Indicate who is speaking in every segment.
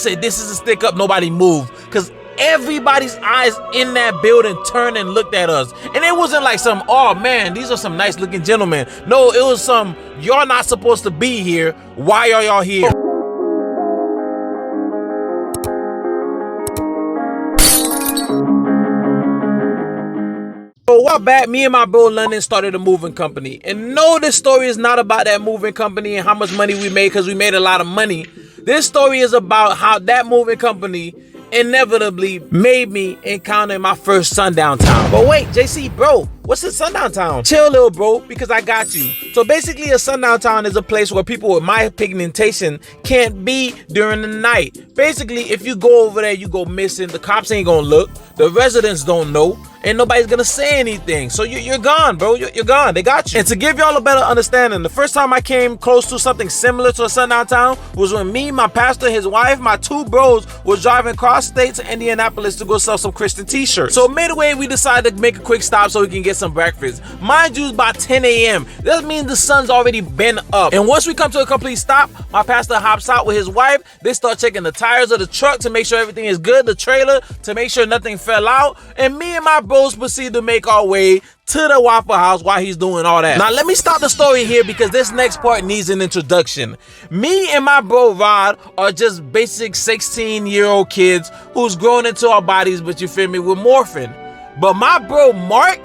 Speaker 1: say, "This is a stick up, nobody move." Because everybody's eyes in that building turned and looked at us. And it wasn't like some, "Oh man, these are some nice looking gentlemen." No, it was some, "Y'all not supposed to be here. Why are y'all here?" So a while back, me and my bro London started a moving company. And no, this story is not about that moving company and how much money we made, because we made a lot of money. This story is about how that moving company inevitably made me encounter my first sundown town. But wait, JC, bro, what's a sundown town? Chill, little bro, because I got you. So basically, a sundown town is a place where people with my pigmentation can't be during the night. Basically, if you go over there, you go missing. The cops ain't gonna look. The residents don't know. And nobody's gonna say anything. So you're gone, bro. You're gone. They got you. And to give y'all a better understanding, the first time I came close to something similar to a sundown town was when me, my pastor, his wife, my two bros was driving cross state to Indianapolis to go sell some Christian t-shirts. So midway, we decided to make a quick stop so we can get some breakfast. Mind you, it's about 10 a.m. That means the sun's already been up. And once we come to a complete stop, my pastor hops out with his wife. They start checking the tires of the truck to make sure everything is good, the trailer to make sure nothing fell out. And me and my bros proceed to make our way to the Waffle House while he's doing all that. Now let me stop the story here because this next part needs an introduction. Me and my bro Rod are just basic 16-year-old kids who's grown into our bodies, but you feel me, we're morphing. But my bro Mark,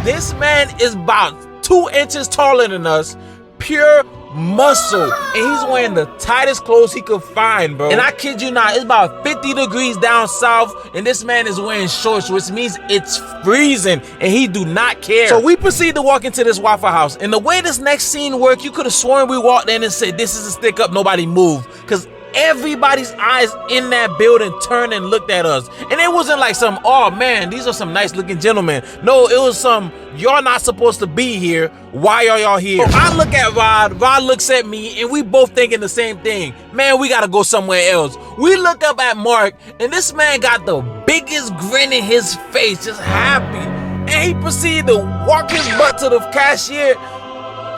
Speaker 1: this man is about 2 inches taller than us, pure muscle, and he's wearing the tightest clothes he could find, bro. And I kid you not, it's about 50 degrees down south, and this man is wearing shorts, which means it's freezing, and he do not care. So we proceed to walk into this Waffle House, and the way this next scene worked, you could have sworn we walked in and said, "This is a stick up, nobody move," because everybody's eyes in that building turned and looked at us. And it wasn't like some, "Oh man, these are some nice looking gentlemen." No, it was some, "Y'all not supposed to be here. Why are y'all here?" So I look at Rod looks at me, and we both thinking the same thing. Man, we gotta go somewhere else. We look up at Mark, and this man got the biggest grin in his face, just happy. And he proceeded to walk his butt to the cashier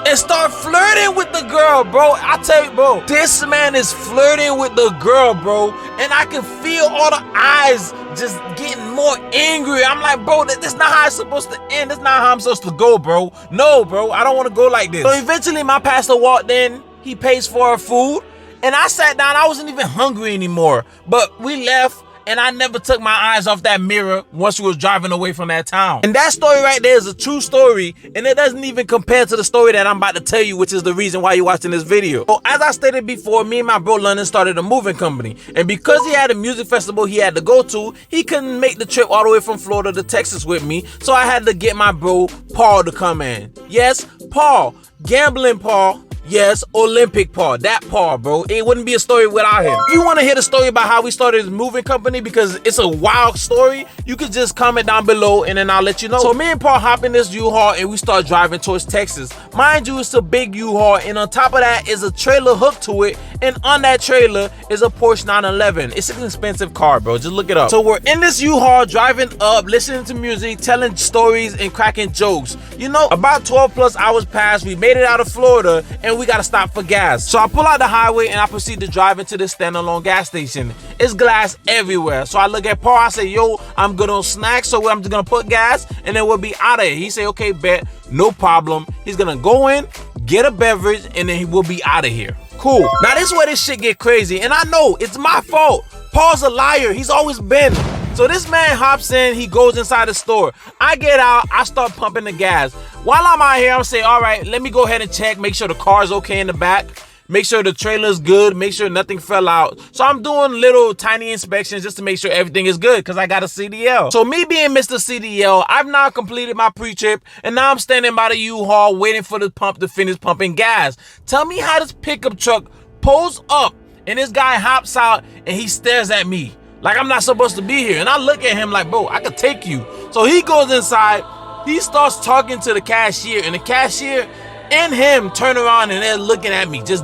Speaker 1: and start flirting with the girl, bro. I tell you, bro, this man is flirting with the girl, bro. And I can feel all the eyes just getting more angry. I'm like, bro, this not how it's supposed to end. This not how I'm supposed to go, bro. No, bro, I don't want to go like this. So eventually my pastor walked in. He pays for our food. And I sat down. I wasn't even hungry anymore. But we left. And I never took my eyes off that mirror once we was driving away from that town. And that story right there is a true story, and it doesn't even compare to the story that I'm about to tell you, which is the reason why you're watching this video. So as I stated before, me and my bro London started a moving company. And because he had a music festival he had to go to, he couldn't make the trip all the way from Florida to Texas with me. So I had to get my bro Paul to come in. Yes, Paul. Gambling Paul. Yes, Olympic Paul, that Paul, bro. It wouldn't be a story without him. If you want to hear the story about how we started this moving company, because it's a wild story, you could just comment down below and then I'll let you know. So me and Paul hop in this U-Haul and we start driving towards Texas. Mind you, it's a big U-Haul, and on top of that is a trailer hooked to it, and on that trailer is a Porsche 911. It's an expensive car, bro. Just look it up. So we're in this U-Haul driving up, listening to music, telling stories, and cracking jokes. You know, about 12 plus hours passed. We made it out of Florida, and we gotta stop for gas. So I pull out the highway and I proceed to drive into this standalone gas station. It's glass everywhere. So I look at Paul, I say, "Yo, I'm good on snacks, so I'm just gonna put gas and then we'll be out of here." He say, "Okay, bet, no problem." He's gonna go in, get a beverage, and then he will be out of here. Cool. Now this is where this shit get crazy, and I know it's my fault. Paul's a liar. He's always been. So this man hops in, he goes inside the store. I get out, I start pumping the gas. While I'm out here, I'm saying, all right, let me go ahead and check, make sure the car's okay in the back, make sure the trailer's good, make sure nothing fell out. So I'm doing little tiny inspections just to make sure everything is good, because I got a CDL. So me being Mr. CDL, I've now completed my pre-trip, and now I'm standing by the U-Haul waiting for the pump to finish pumping gas. Tell me how this pickup truck pulls up, and this guy hops out, and he stares at me like I'm not supposed to be here. And I look at him like, bro, I could take you. So he goes inside, he starts talking to the cashier, and the cashier and him turn around and they're looking at me, just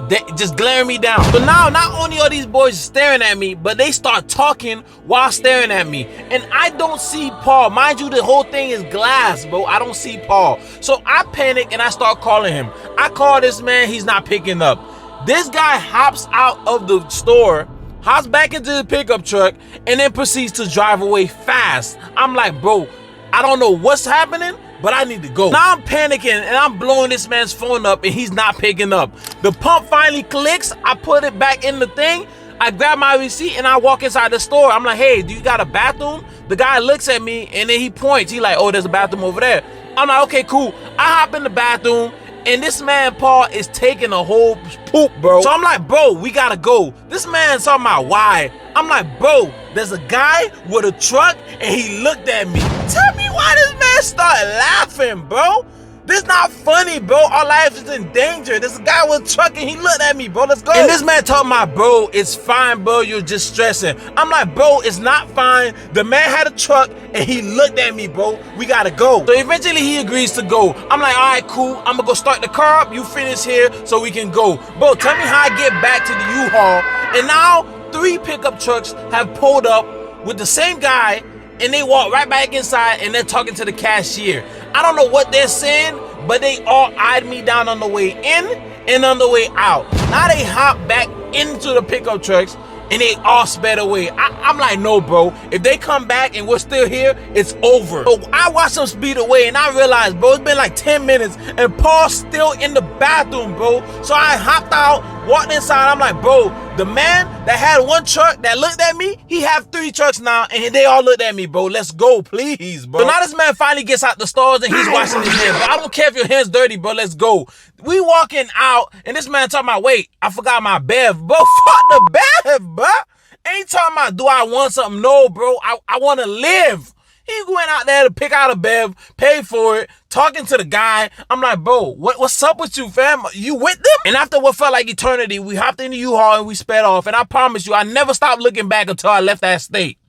Speaker 1: glaring me down. So now, not only are these boys staring at me, but they start talking while staring at me. And I don't see Paul. Mind you, the whole thing is glass, bro. I don't see Paul. So I panic and I start calling him. I call this man, he's not picking up. This guy hops out of the store, hops back into the pickup truck, and then proceeds to drive away fast. I'm like, bro, I don't know what's happening, but I need to go. Now I'm panicking and I'm blowing this man's phone up and he's not picking up. The pump finally clicks. I put it back in the thing. I grab my receipt and I walk inside the store. I'm like, hey, do you got a bathroom? The guy looks at me and then he points. He like, oh, there's a bathroom over there. I'm like, okay, cool. I hop in the bathroom and this man, Paul, is taking a whole poop, bro. So I'm like, bro, we gotta go. This man's talking about why. I'm like, bro, there's a guy with a truck and he looked at me. Tell me why this man started laughing, bro. This not funny, bro. Our life is in danger. There's a guy with a truck and he looked at me, bro. Let's go. And this man talking about, bro, it's fine, bro. You're just stressing. I'm like, bro, it's not fine. The man had a truck and he looked at me, bro. We gotta go. So eventually he agrees to go. I'm like, all right, cool. I'm gonna go start the car up. You finish here so we can go. Bro, tell me how I get back to the U-Haul. And now 3 pickup trucks have pulled up with the same guy and they walk right back inside and they're talking to the cashier. I don't know what they're saying, but they all eyed me down on the way in and on the way out. Now they hop back into the pickup trucks and they all sped away. I'm like, no, bro. If they come back and we're still here, it's over. So I watched them speed away and I realized, bro, it's been like 10 minutes and Paul's still in the bathroom, bro. So I hopped out, walked inside. I'm like, bro, the man that had 1 truck that looked at me, he have 3 trucks now and they all looked at me, bro. Let's go, please, bro. So now this man finally gets out the stores and he's washing his hands. But I don't care if your hands dirty, bro. Let's go. We walking out and this man talking about, wait, I forgot my bev. Bro, fuck the bev, bro. Ain't talking about, do I want something? No, bro. I want to live. He went out there to pick out a bev, pay for it, talking to the guy. I'm like, bro, what's up with you, fam? You with them? And after what felt like eternity, we hopped in the U-Haul and we sped off. And I promise you, I never stopped looking back until I left that state.